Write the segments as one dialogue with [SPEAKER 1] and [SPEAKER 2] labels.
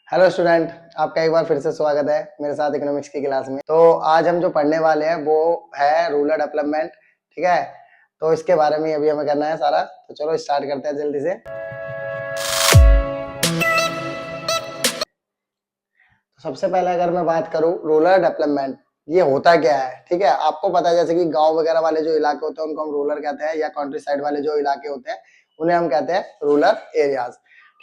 [SPEAKER 1] Hello student, आपका एक बार फिर से स्वागत है मेरे साथ इकोनॉमिक्स की क्लास में। तो आज हम जो पढ़ने वाले हैं वो है रूरल डेवलपमेंट। ठीक है, तो इसके बारे में अभी हमें करना है सारा। तो चलो स्टार्ट करते हैं जल्दी से। तो सबसे पहले अगर मैं बात करूं रूरल डेवलपमेंट, ये होता क्या है। ठीक है, आपको पता है जैसे कि गांव वगैरह वाले जो इलाके होते हैं उनको हम रूरल कहते हैं, या कंट्री साइड वाले जो इलाके होते हैं उन्हें हम कहते हैं रूरल एरियाज।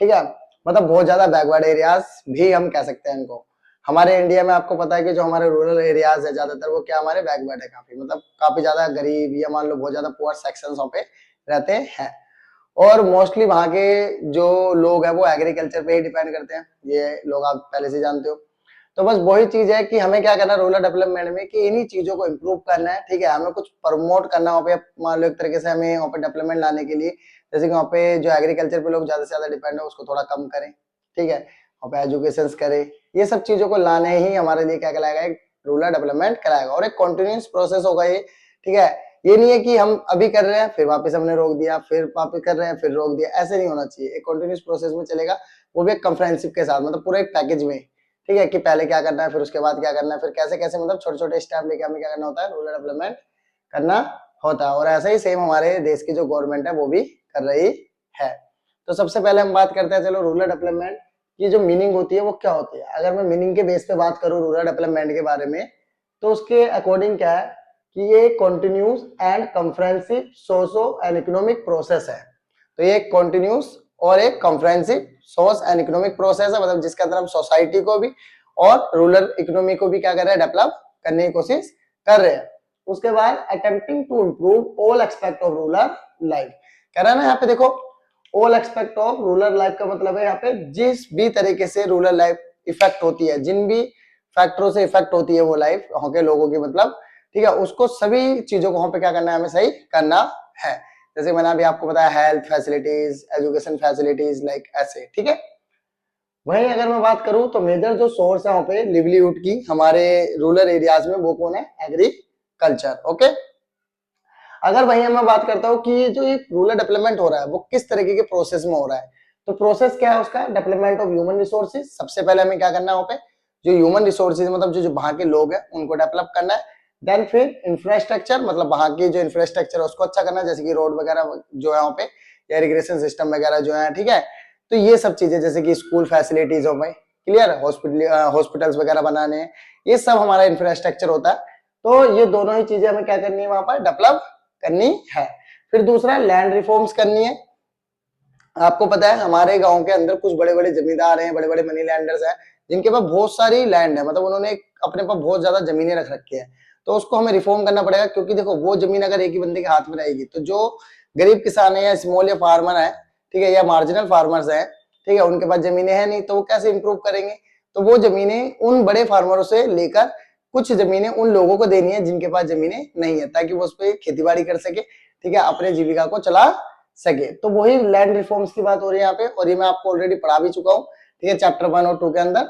[SPEAKER 1] ठीक है, मतलब बहुत ज्यादा बैकवर्ड एरियाज भी हम कह सकते हैं इनको। हमारे इंडिया में आपको पता है कि जो हमारे रूरल एरियाज है ज्यादातर वो क्या हमारे बैकवर्ड है, काफी मतलब काफी ज्यादा गरीब या मान लो बहुत ज्यादा पुअर सेक्शंस वहाँ पे रहते हैं। और मोस्टली वहाँ के जो लोग हैं वो एग्रीकल्चर पे ही डिपेंड करते हैं, ये लोग आप पहले से जानते हो। तो बस वही चीज है कि हमें क्या करना है रूरल डेवलपमेंट में, कि इन्हीं चीजों को इम्प्रूव करना है। ठीक है, हमें कुछ प्रमोट करना वहाँ पे, मान लो एक तरीके से हमें वहाँ पे डेवलपमेंट लाने के लिए, जैसे कि वहाँ पे जो एग्रीकल्चर पे लोग ज्यादा से ज्यादा डिपेंड है उसको थोड़ा कम करें। ठीक है, वहाँ पे एजुकेशन करें, ये सब चीजों को लाने ही हमारे लिए क्या कहलाएगा, एक रूरल डेवलपमेंट कराएगा। और एक कॉन्टिन्यूस प्रोसेस होगा ये। ठीक है, ये नहीं है कि हम अभी कर रहे हैं फिर वापस हमने रोक दिया, फिर वापस कर रहे हैं फिर रोक दिया, ऐसे नहीं होना चाहिए। एक कॉन्टिन्यूस प्रोसेस में चलेगा, वो भी एक कंप्रेहेंसिव के साथ, मतलब पूरे एक पैकेज में। ठीक है, कि पहले क्या करना है फिर उसके बाद क्या करना है, फिर कैसे कैसे मतलब छोटे छोटे स्टेप लेके हमें क्या करना होता है, रूरल डेवलपमेंट करना होता है। और ऐसा ही सेम हमारे देश की जो गवर्नमेंट है वो भी कर रही है। तो सबसे पहले हम बात करते हैं, चलो रूरल डेवलपमेंट की जो मीनिंग होती है वो क्या होती है। अगर मैं मीनिंग के बेस पे बात करूं रूरल डेवलपमेंट के बारे में, तो उसके अकॉर्डिंग क्या है कि ये continuous and comprehensive socio and economic process है। तो ये कॉन्टिन्यूस और एक comprehensive source and economic process है, मतलब जिसके अंदर हम सोसाइटी को भी और रूरल इकोनॉमी को भी क्या कर रहे हैं, डेवलप करने की कोशिश कर रहे हैं। उसके बाद attempting to improve all expect of rural life कह रहा है ना यहाँ पे। देखो, all expect of rural life का मतलब है यहाँ पे जिस भी तरीके से रूरल लाइफ इफेक्ट होती है, जिन भी फैक्टरों से इफेक्ट होती है वो लाइफ वहां के लोगों की, मतलब ठीक है, उसको सभी चीजों को वहां पे क्या करना है, हमें सही करना है। जैसे मैंने अभी आपको बताया health facilities, education facilities, like ऐसे। ठीक है, वहीं अगर मैं बात करूं तो मेजर जो सोर्स है वहां पे लिवलीहुड की हमारे रूरल एरियाज में वो कौन है, एग्रीकल्चर। ओके, अगर वहीं मैं बात करता हूँ कि जो ये रूरल डेवलपमेंट हो रहा है वो किस तरीके के प्रोसेस में हो रहा है, तो प्रोसेस क्या है उसका, डेवलपमेंट ऑफ ह्यूमन रिसोर्सेज। सबसे पहले हमें क्या करना है वहां पे, जो ह्यूमन रिसोर्सेज मतलब जो वहां के लोग हैं उनको डेवलप करना है। देन फिर इंफ्रास्ट्रक्चर, मतलब वहां की जो इंफ्रास्ट्रक्चर है उसको अच्छा करना है, जैसे कि रोड वगैरह जो है वहाँ पे, या इरिगेशन सिस्टम वगैरह जो है। ठीक है, तो ये सब चीजें जैसे कि स्कूल फैसिलिटीज हो गई, क्लियर, हॉस्पिटल्स वगैरह बनाने हैं, ये सब हमारा इंफ्रास्ट्रक्चर होता है। तो ये दोनों ही चीजें हमें क्या करनी है वहां पर, डेवलप करनी है। फिर दूसरा लैंड रिफॉर्म्स करनी है। आपको पता है हमारे गांव के अंदर कुछ बड़े बड़े जमींदार हैं, बड़े बड़े मनी लैंडर्स हैं, जिनके पास बहुत सारी लैंड है, मतलब उन्होंने अपने पास बहुत ज्यादा जमीनें रख रखी है। तो उसको हमें रिफॉर्म करना पड़ेगा, क्योंकि देखो वो जमीन अगर एक ही बंदे के हाथ में रहेगी तो जो गरीब किसान है या स्मॉल या फार्मर है, ठीक है, या मार्जिनल फार्मर्स है, ठीक है, उनके पास जमीनें हैं नहीं, तो वो कैसे इंप्रूव करेंगे। तो वो जमीनें उन बड़े फार्मरों से लेकर कुछ जमीनें उन लोगों को देनी है जिनके पास जमीनें नहीं है, ताकि वो उस पर खेती बाड़ी कर सके, ठीक है, अपने जीविका को चला सके। तो वही लैंड रिफॉर्म्स की बात हो रही है यहाँ पे, और ये मैं आपको ऑलरेडी पढ़ा भी चुका हूँ, ठीक है, चैप्टर 1 और 2 के अंदर।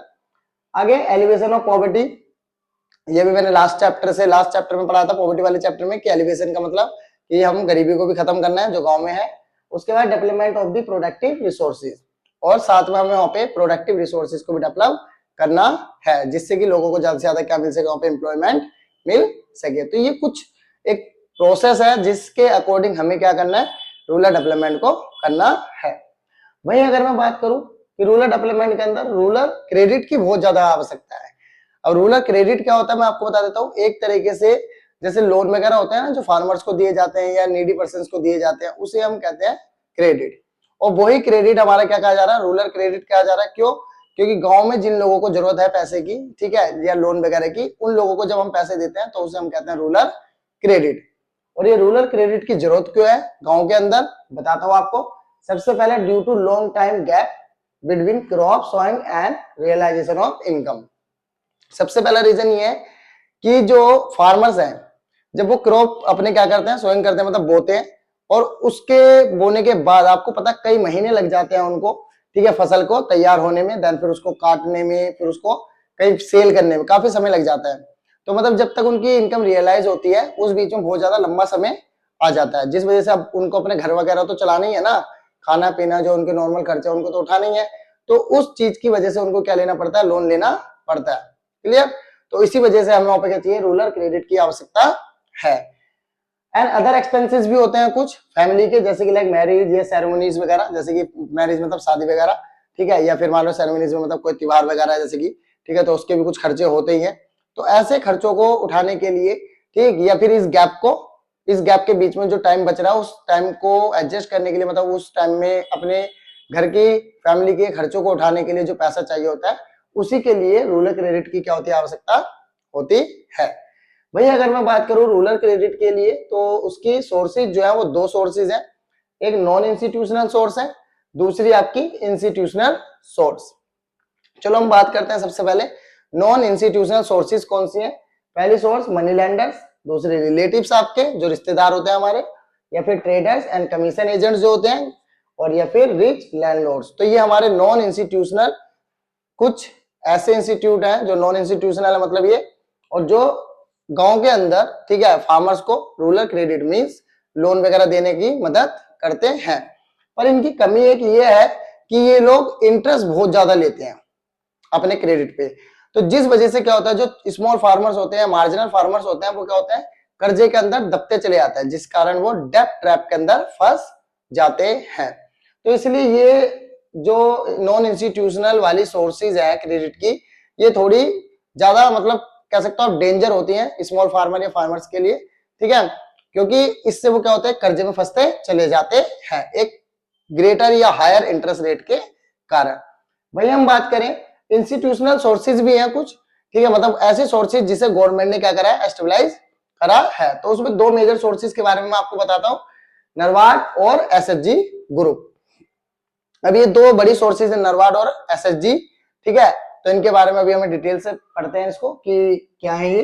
[SPEAKER 1] आगे एलिवेशन ऑफ पॉवर्टी, ये भी मैंने लास्ट चैप्टर में पढ़ा था, पॉवर्टी वाले चैप्टर में, कि एलिवेशन का मतलब कि हम गरीबी को भी खत्म करना है जो गांव में है। उसके बाद development of the productive resources, और साथ में हमें वहाँ पे प्रोडक्टिव रिसोर्सेज को भी डेवलप करना है, जिससे कि लोगों को ज्यादा से ज्यादा क्या मिल सके, वहाँ पे एम्प्लॉयमेंट मिल सके। तो ये कुछ एक प्रोसेस है जिसके अकॉर्डिंग हमें क्या करना है, रूरल डेवलपमेंट को करना है। वहीं अगर मैं बात करूं कि रूरल डेवलपमेंट के अंदर रूरल क्रेडिट की बहुत ज्यादा आवश्यकता है। अब रूरल क्रेडिट क्या होता है मैं आपको बता देता हूँ। एक तरीके से जैसे लोन वगैरह होते हैं ना जो फार्मर्स को दिए जाते हैं या नीडी पर्सन्स को दिए जाते हैं, उसे हम कहते हैं क्रेडिट। और वही क्रेडिट हमारा क्या कहा जा रहा है, रूरल क्रेडिट कहा जा रहा है। क्यों? क्योंकि गांव में जिन लोगों को जरूरत है पैसे की, ठीक है, या लोन वगैरह की, उन लोगों को जब हम पैसे देते हैं तो उसे हम कहते हैं रूरल क्रेडिट। और ये रूरल क्रेडिट की जरूरत क्यों है गांव के अंदर, बताता हूं आपको। सबसे पहले due to long time gap between crop sowing and realization of income. सबसे पहला रीजन ये है कि जो फार्मर्स हैं जब वो क्रॉप अपने क्या करते हैं, सोइंग करते हैं, मतलब बोते हैं, और उसके बोने के बाद आपको पता कई महीने लग जाते हैं उनको, ठीक है, फसल को तैयार होने में, देन फिर उसको काटने में, फिर उसको कहीं सेल करने में काफी समय लग जाता है। तो मतलब जब तक उनकी इनकम रियलाइज होती है उस बीच में बहुत ज्यादा लंबा समय आ जाता है, जिस वजह से अब उनको अपने घर वगैरह तो चलाना ही है ना, खाना पीना जो उनके नॉर्मल खर्चे उनको तो उठाना ही है। तो उस चीज की वजह से उनको क्या लेना पड़ता है, लोन लेना पड़ता है। क्लियर? तो इसी वजह से हमें वहां पे क्या चाहिए, रूरल क्रेडिट की आवश्यकता है। एंड अदर एक्सपेंसेस भी होते हैं कुछ फैमिली के, जैसे कि लाइक मैरिज या सेरेमनीज वगैरह, जैसे कि मैरिज मतलब शादी वगैरह, ठीक है, या फिर मान लो सेरेमनीज में मतलब कोई त्योहार वगैरह जैसे कि, ठीक है, तो उसके भी कुछ खर्चे होते ही हैं। तो ऐसे खर्चों को उठाने के लिए, ठीक, या फिर इस गैप के बीच में जो टाइम बच रहा है उस टाइम को एडजस्ट करने के लिए, मतलब उस टाइम में अपने घर की फैमिली के खर्चों को उठाने के लिए जो पैसा चाहिए होता है, उसी के लिए रूरल क्रेडिट की क्या होती है, आवश्यकता होती है। भाई अगर मैं बात करूं रूरल क्रेडिट के लिए, तो उसकी सोर्सेज जो है वो दो सोर्सेज है। एक नॉन इंस्टीट्यूशनल सोर्स है, दूसरी आपकी इंस्टीट्यूशनल सोर्स। चलो हम बात करते हैं सबसे पहले नॉन इंस्टीट्यूशनल सोर्सेज कौन सी है। पहली सोर्स मनी लैंडर्स, दूसरे रिलेटिव्स आपके जो रिश्तेदार होते हैं हमारे, या फिर ट्रेडर्स एंड कमीशन एजेंट्स जो होते हैं, और या फिर रिच लैंडलॉर्ड्स। तो ये हमारे नॉन इंस्टीट्यूशनल कुछ ऐसे इंस्टीट्यूट हैं जो नॉन इंस्टीट्यूशनल है, मतलब ये, और जो गांव के अंदर, ठीक है, फार्मर्स को रूरल क्रेडिट मींस लोन वगैरह देने की मदद करते हैं। पर इनकी कमी एक ये है कि ये लोग इंटरेस्ट बहुत ज्यादा लेते हैं अपने क्रेडिट पे। तो जिस वजह से क्या होता है, जो स्मॉल फार्मर्स होते हैं, मार्जिनल फार्मर्स होते हैं, वो क्या होता है, कर्जे के अंदर दबते चले जाते हैं, जिस कारण वो डेब्ट ट्रैप के अंदर फंस जाते हैं। तो इसलिए ये जो नॉन इंस्टीट्यूशनल वाली सोर्सेज है क्रेडिट की, ये थोड़ी ज्यादा मतलब कह सकता हूं डेंजर होती हैं स्मॉल फार्मर या फार्मर्स के लिए, ठीक है, क्योंकि इससे वो क्या होता है, कर्जे में फंसते चले जाते हैं एक ग्रेटर या हायर इंटरेस्ट रेट के कारण। भाई हम बात करें इंस्टीट्यूशनल सोर्सेज भी हैं कुछ, ठीक है, मतलब ऐसे सोर्सेज जिसे गवर्नमेंट ने क्या करा है, एस्टेबलाइज करा है। तो उसमें दो मेजर सोर्सेज के बारे में मैं आपको बताता हूं, नरवाड और एसएचजी ग्रुप। अब ये दो बड़ी सोर्सेज है, नरवाड और एसएचजी, ठीक है, तो इनके बारे में अभी हमें डिटेल से पढ़ते हैं इसको कि क्या है ये।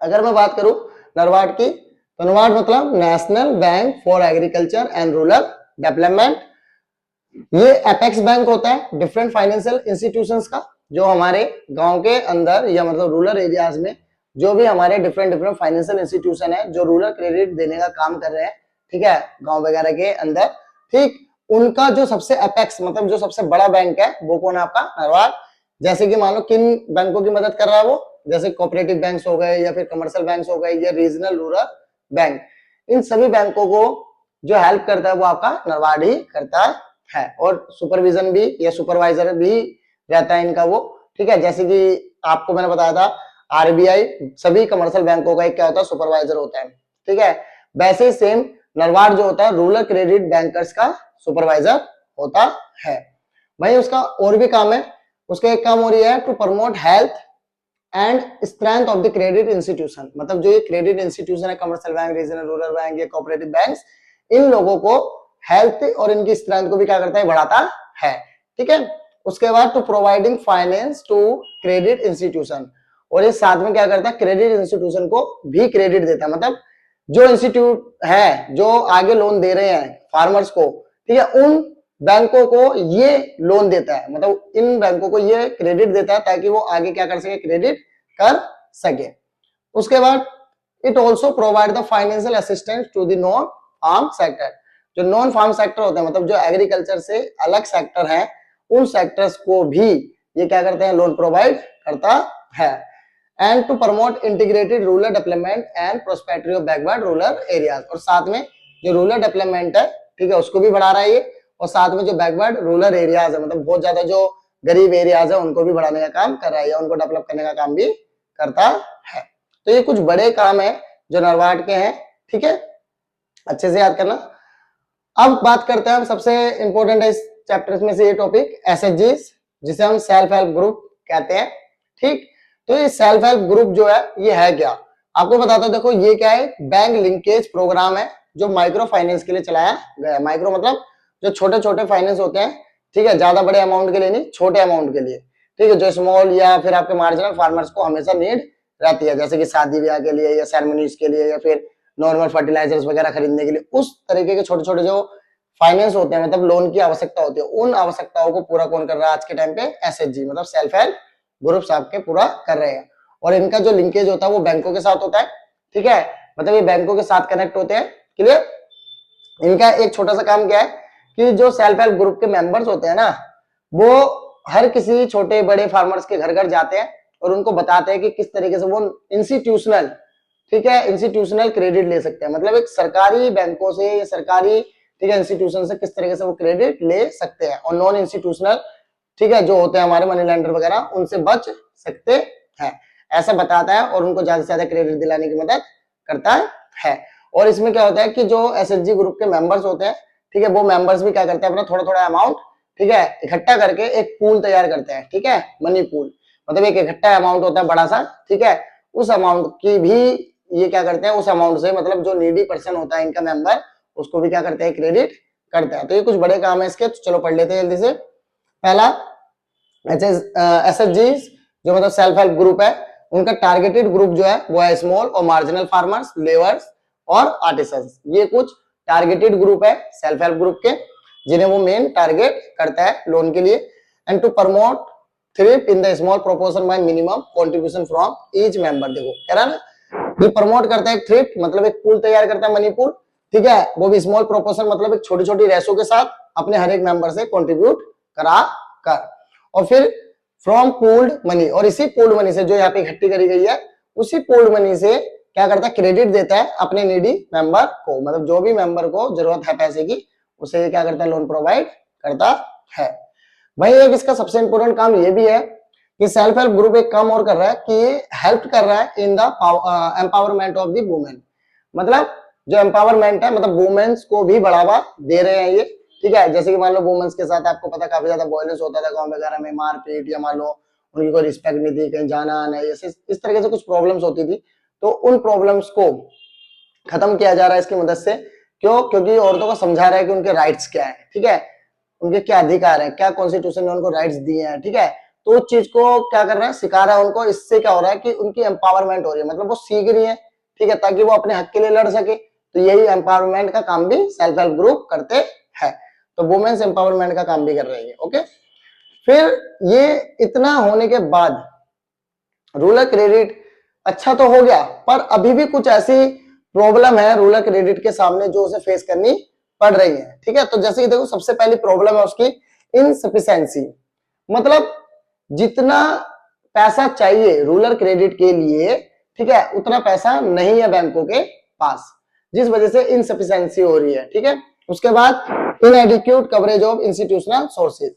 [SPEAKER 1] अगर मैं बात करूं नरवाड की, तो नरवाड मतलब national bank for agriculture and rural development. ये एपेक्स बैंक होता है डिफरेंट फाइनेंशियल इंस्टीट्यूशंस का, जो हमारे गांव के अंदर या मतलब रूरल एरियाज में जो भी हमारे डिफरेंट फाइनेंशियल इंस्टीट्यूशन है जो रूरल क्रेडिट देने का काम कर रहे हैं, ठीक है, गांव वगैरह के अंदर, ठीक, उनका जो सबसे एपेक्स मतलब जो सबसे बड़ा बैंक है वो कौन है, आपका नरवाड। जैसे कि मान लो किन बैंकों की मदद कर रहा है वो, जैसे कोऑपरेटिव बैंक्स हो गए, या फिर कमर्शियल बैंक्स हो गए, या रीजनल रूरल बैंक, इन सभी बैंकों को जो हेल्प करता है वो आपका नरवाड ही करता है। और सुपरविजन भी या सुपरवाइजर भी रहता है इनका वो, ठीक है, जैसे कि आपको मैंने बताया था आरबीआई सभी कमर्शियल बैंकों का एक क्या होता है, सुपरवाइजर होता है, ठीक है, वैसे सेम नरवाड जो होता है रूरल क्रेडिट बैंकर्स का सुपरवाइजर होता है। भाई उसका और भी काम है, उसका एक काम और ये है to promote health and strength of the credit institution, मतलब जो ये क्रेडिट इंस्टीट्यूशन है, commercial bank, regional rural bank या कोऑपरेटिव बैंक्स, इन लोगों को हेल्थ और इनकी स्ट्रेंथ को भी क्या करता है, बढ़ाता है, ठीक है। उसके बाद to providing finance to credit institution, और ये साथ में क्या करता है, क्रेडिट इंस्टीट्यूशन को भी क्रेडिट देता है, मतलब जो इंस्टीट्यूट है जो आगे लोन दे रहे हैं फार्मर्स को, ठीक है, उन बैंकों को ये लोन देता है, मतलब इन बैंकों को ये क्रेडिट देता है ताकि वो आगे क्या कर सके, क्रेडिट कर सके। उसके बाद it also provide the financial assistance to the non farm sector, जो नॉन फार्म सेक्टर होते हैं, मतलब जो एग्रीकल्चर से अलग सेक्टर है, उन सेक्टर्स को भी ये क्या करते हैं, लोन प्रोवाइड करता है। And to promote integrated rural development and prosperity of backward rural areas, और साथ में जो रूरल डेवलपमेंट है, ठीक है, उसको भी बढ़ा रहा है ये, और साथ में जो बैकवर्ड रूरल एरियाज है, मतलब बहुत ज्यादा जो गरीब एरियाज है उनको भी बढ़ाने का काम कर रहा है, या उनको डेवलप करने का काम भी करता है। तो ये कुछ बड़े काम है जो नरवाड के हैं, ठीक है, अच्छे से याद करना। अब बात करते हैं हम सबसे इंपॉर्टेंट है इस चैप्टर में से ये टॉपिक एसएचजीज, जिसे हम सेल्फ हेल्प ग्रुप कहते हैं, ठीक। तो ये सेल्फ हेल्प ग्रुप जो है ये है क्या, आपको बताता हूं, देखो ये क्या है, बैंक लिंकेज प्रोग्राम है जो माइक्रो फाइनेंस के लिए चलाया गया। माइक्रो मतलब जो छोटे छोटे फाइनेंस होते हैं, ठीक है, ज्यादा बड़े अमाउंट के लिए नहीं, छोटे अमाउंट के लिए, ठीक है, जो स्मॉल या फिर आपके मार्जिनल फार्मर्स को हमेशा नीड रहती है, जैसे कि शादी ब्याह के लिए या सेरेमनीज के लिए या फिर नॉर्मल फर्टिलाइजर्स वगैरह खरीदने के लिए, उस तरीके के छोटे छोटे जो फाइनेंस होते हैं, मतलब लोन की आवश्यकता होती है, उन आवश्यकताओं को पूरा कौन कर रहा है आज के टाइम पे, एसएचजी मतलब सेल्फ हेल्प ग्रुप्स आपके पूरा कर रहे हैं। और इनका जो लिंकेज होता है वो बैंकों के साथ होता है, ठीक है, मतलब ये बैंकों के साथ कनेक्ट होते हैं, क्लियर। इनका एक छोटा सा काम क्या है कि जो सेल्फ हेल्प ग्रुप के मेंबर्स होते हैं ना, वो हर किसी छोटे बड़े फार्मर्स के घर घर जाते हैं और उनको बताते हैं कि किस तरीके से वो इंस्टीट्यूशनल, ठीक है, इंस्टीट्यूशनल क्रेडिट ले सकते हैं, मतलब एक सरकारी बैंकों से या सरकारी, ठीक है, इंस्टीट्यूशन से किस तरीके से वो क्रेडिट ले सकते हैं, और नॉन इंस्टीट्यूशनल, ठीक है, जो होते हैं हमारे मनी लेंडर वगैरह, उनसे बच सकते हैं, ऐसा बताता है और उनको ज्यादा से ज्यादा क्रेडिट दिलाने की मदद करता है। और इसमें क्या होता है कि जो एसएचजी ग्रुप के मेंबर्स होते हैं, ठीक है, वो मेंबर्स भी क्या करते हैं, अपना थोड़ा थोड़ा अमाउंट, ठीक है, इकट्ठा करके एक पूल तैयार करते हैं, ठीक है, मनी पूल, मतलब एक इकट्ठा अमाउंट होता है बड़ा सा, ठीक है, उस अमाउंट की भी ये क्या करते हैं, उस अमाउंट से मतलब जो नीडी पर्सन होता है इनका मेंबर, उसको भी क्या करते हैं, क्रेडिट करते हैं। तो ये कुछ बड़े काम है इसके, तो चलो पढ़ लेते हैं जल्दी से। पहला, एसएचजी जो मतलब सेल्फ हेल्प ग्रुप है, उनका टारगेटेड ग्रुप जो है वो है स्मॉल और मार्जिनल फार्मर्स, लेबर्स और आर्टिसंस। ये कुछ टारगेटेड ग्रुप है सेल्फ हेल्प ग्रुप के, जिन्हें वो मेन टारगेट करता है लोन के लिए। And to promote thrift in the small proportion by minimum contribution from each member. देखो कह रहा है ना, ये प्रमोट करता है थ्रिफ्ट, मतलब एक पूल तैयार करता है, मनी पूल, ठीक है, वो भी स्मॉल प्रोपोर्शन, मतलब एक छोटी छोटी रेशो के साथ अपने हर एक मेंबर से कंट्रीब्यूट करा कर, और फिर फ्रॉम पूल्ड मनी, और इसी पूल्ड मनी से जो यहाँ पे इकट्ठी करी गई है, उसी पूल्ड मनी से क्या करता है, क्रेडिट देता है अपने नीडी मेंबर को, मतलब जो भी मेंबर को जरूरत है पैसे की, उसे क्या करता है, लोन प्रोवाइड करता है। भाई एक इसका सबसे इंपॉर्टेंट काम ये भी है कि सेल्फ हेल्प ग्रुप एक काम और कर रहा है कि ये हेल्प कर रहा है in the empowerment of the women, मतलब जो एम्पावरमेंट है, मतलब वुमेन्स को भी बढ़ावा दे रहे हैं ये, ठीक है, जैसे कि मान लो वुमेन्स के साथ आपको पता काफी ज्यादा वायलेंस होता था गांव वगैरह में, मारपीट, या मान लो उनकी कोई रिस्पेक्ट नहीं थी, कहीं जाना आना, इस तरीके से कुछ प्रॉब्लम्स होती थी, तो उन प्रॉब्लम्स को खत्म किया जा रहा है इसकी मदद से। क्यों? क्योंकि औरतों को समझा रहा है कि उनके राइट्स क्या है, ठीक है, उनके क्या अधिकार है, क्या कॉन्स्टिट्यूशन ने उनको राइट्स दिए हैं, ठीक है, तो उस चीज को क्या कर रहा है, सिखा रहा है उनको। इससे क्या हो रहा है कि उनकी एम्पावरमेंट हो रही है, मतलब वो सीख रही है, ठीक है, ताकि वो अपने हक के लिए लड़ सके। तो यही एम्पावरमेंट का काम भी सेल्फ हेल्प ग्रुप करते हैं, तो वुमेन्स एम्पावरमेंट का काम भी कर रही है। ओके, फिर ये इतना होने के बाद रूरल क्रेडिट अच्छा तो हो गया, पर अभी भी कुछ ऐसी प्रॉब्लम है रूरल क्रेडिट के सामने जो उसे फेस करनी पड़ रही है, ठीक है। तो जैसे कि देखो, सबसे पहली प्रॉब्लम है उसकी इनसफिशिएंसी, मतलब जितना पैसा चाहिए रूरल क्रेडिट के लिए, ठीक है, उतना पैसा नहीं है बैंकों के पास, जिस वजह से इनसफिशिएंसी हो रही है, ठीक है। उसके बाद इनएडिक्वेट कवरेज ऑफ इंस्टीट्यूशनल सोर्सेज,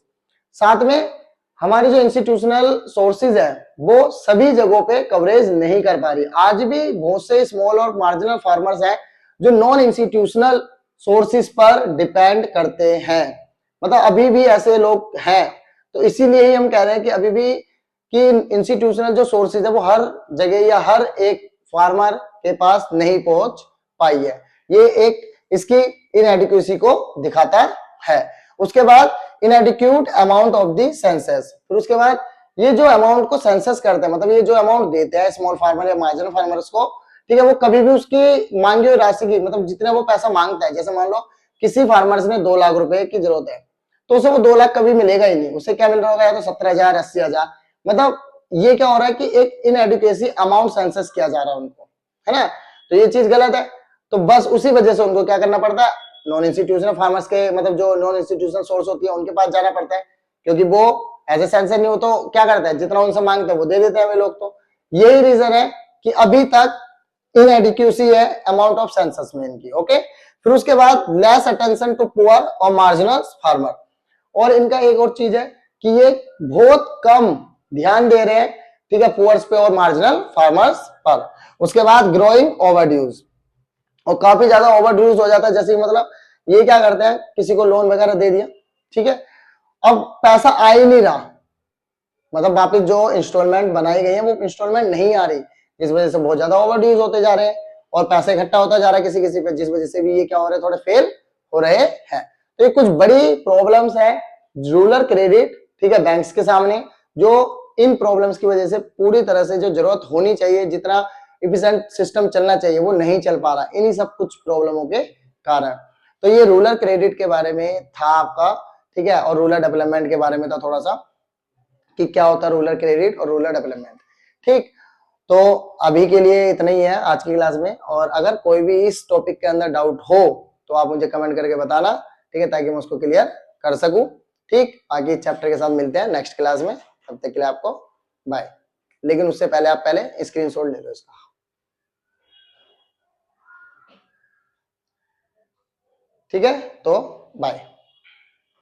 [SPEAKER 1] साथ में हमारी जो इंस्टीट्यूशनल सोर्सेज है वो सभी जगहों पे कवरेज नहीं कर पा रही। आज भी बहुत से स्मॉल और मार्जिनल फार्मर्स हैं जो नॉन इंस्टीट्यूशनल सोर्सेज पर डिपेंड करते हैं, मतलब अभी भी ऐसे लोग हैं। तो इसीलिए ही हम कह रहे हैं कि अभी भी कि इंस्टीट्यूशनल जो सोर्सेज है वो हर जगह या हर एक फार्मर के पास नहीं पहुंच पाई है। ये एक इसकी इनएडिक्वेसी को दिखाता है। उसके बाद इनएडिक्वेट अमाउंट ऑफ द सेंसस, फिर उसके बाद ये जो अमाउंट को सेंसस करते हैं, मतलब ये जो अमाउंट देते हैं स्मॉल फार्मर या मार्जिनल फार्मर्स को, ठीक है, वो कभी भी उसकी मांगी हुई राशि की, मतलब जितना वो पैसा मांगता है, जैसे मान लो किसी फार्मर्स ने 2 लाख रुपए की जरूरत है, तो उसे वो 2 लाख कभी मिलेगा ही नहीं। उसे क्या मिल रहा होगा, या तो 17,000, 80,000, मतलब ये क्या हो रहा है कि एक इनएडिक्वेसी अमाउंट सेंसस किया जा रहा है उनको, है ना। तो ये चीज गलत है। तो बस उसी वजह से उनको क्या करना पड़ता है, नॉन इंस्टीट्यूशनल फार्मर्स के, मतलब जो नॉन इंस्टीट्यूशनल सोर्स होती है उनके पास जाना पड़ता है, क्योंकि वो एज ए सेंसर नहीं हो तो क्या करता है, जितना उनसे मांगते हैं वो दे देते हैं वे लोग। तो यही रीजन है कि अभी तक इनएडिक्वेसी है अमाउंट ऑफ सेंसस में इनकी। ओके, फिर उसके बाद लेस अटेंशन टू पुअर और मार्जिनल फार्मर, और इनका एक और चीज है कि ये बहुत कम ध्यान दे रहे हैं, ठीक है, पुअर्स पे और मार्जिनल फार्मर्स पर। उसके बाद ग्रोइंग ओवरड्यूज, और काफी ज्यादा ओवरड्यूज हो जाता है। जैसे मतलब ये क्या करते हैं, किसी को लोन वगैरह दे दिया, ठीक है, अब पैसा आ ही नहीं रहा, मतलब वापस जो इंस्टॉलमेंट बनाई गई है वो इंस्टॉलमेंट नहीं आ रही, जिस वजह से बहुत ज्यादा ओवरड्यूज होते जा रहे हैं और पैसा इकट्ठा होता जा रहा है किसी किसी पे, जिस वजह से भी ये क्या हो रहे हैं, थोड़े फेल हो रहे हैं। तो ये कुछ बड़ी प्रॉब्लम्स है रूरल क्रेडिट, ठीक है, बैंक्स के सामने, जो इन प्रॉब्लम्स की वजह से पूरी तरह से जो जरूरत होनी चाहिए, जितना इफिशिएंट सिस्टम चलना चाहिए, वो नहीं चल पा रहा, इन्हीं सब कुछ प्रॉब्लमों के कारण। तो ये रूरल क्रेडिट के बारे में था आपका, ठीक है, और रूरल डेवलपमेंट के बारे में था थोड़ा सा कि क्या होता है रूरल क्रेडिट और रूरल डेवलपमेंट। ठीक, तो अभी के लिए इतना ही है आज की क्लास में, और अगर कोई भी इस टॉपिक के अंदर डाउट हो तो आप मुझे कमेंट करके बताना, ठीक है, ताकि मैं उसको क्लियर कर सकूं। ठीक, बाकी चैप्टर के साथ मिलते हैं नेक्स्ट क्लास में, तब तक के लिए आपको बाय। लेकिन उससे पहले आप पहले स्क्रीनशॉट ले लो इसका। ठीक है, तो बाय।